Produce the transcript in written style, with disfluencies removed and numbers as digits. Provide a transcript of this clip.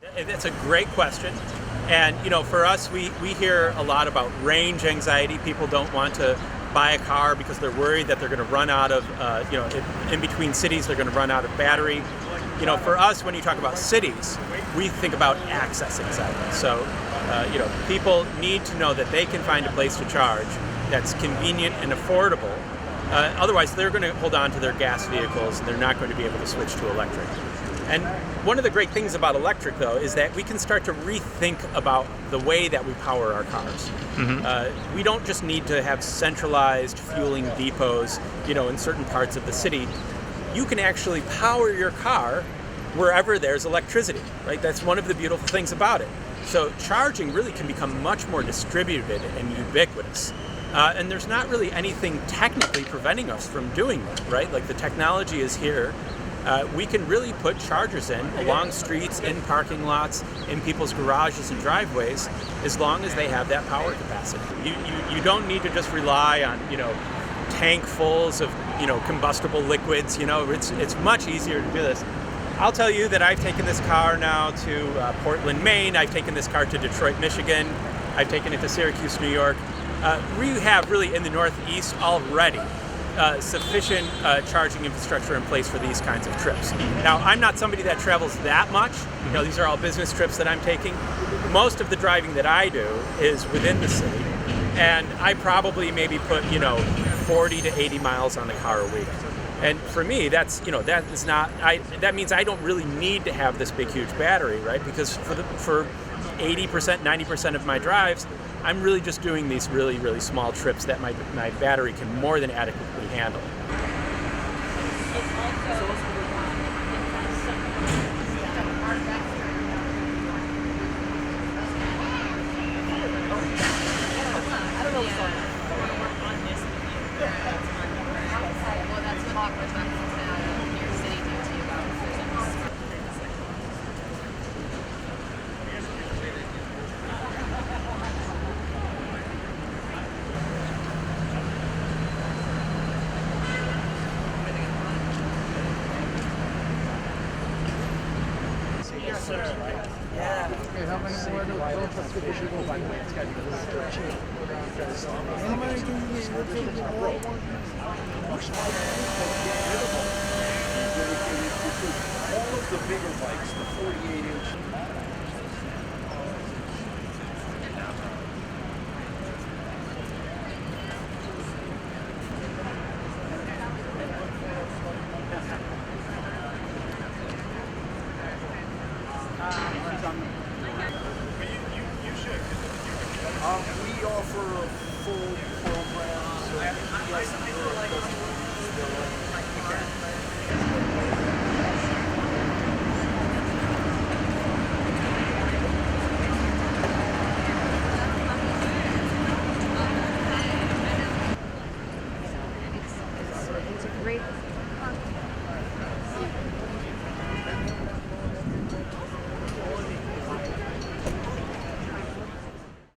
That's a great question. And for us, we hear a lot about range anxiety. People don't want to buy a car because they're worried that they're going to run out of, in between cities, they're going to run out of battery. For us, when you talk about cities, we think about access anxiety. So, people need to know that they can find a place to charge that's convenient and affordable. Otherwise, they're going to hold on to their gas vehicles and they're not going to be able to switch to electric. And one of the great things about electric, though, is that we can start to rethink about the way that we power our cars. We don't just need to have centralized fueling depots, in certain parts of the city. You can actually power your car wherever there's electricity, right? That's one of the beautiful things about it. So charging really can become much more distributed and ubiquitous. And there's not really anything technically preventing us from doing that, right? Like the technology is here. We can really put chargers in along streets, in parking lots, in people's garages and driveways, as long as they have that power capacity. You don't need to just rely on, tankfuls of, combustible liquids. It's much easier to do this. I'll tell you that I've taken this car now to Portland, Maine. I've taken this car to Detroit, Michigan. I've taken it to Syracuse, New York. We have really in the Northeast already sufficient charging infrastructure in place for these kinds of trips. Now, I'm not somebody that travels that much. These are all business trips that I'm taking. Most of the driving that I do is within the city, and I probably maybe put 40 to 80 miles on the car a week. And for me, that means I don't really need to have this big, huge battery, right? Because for 80%, 90% of my drives, I'm really just doing these really, really small trips that my battery can more than adequately handle. Yeah. Okay, how many more do we go for? By the way, it's got to be 13. How many do you need? All of the bigger bikes, the 48-inch. We offer a full program. It's a great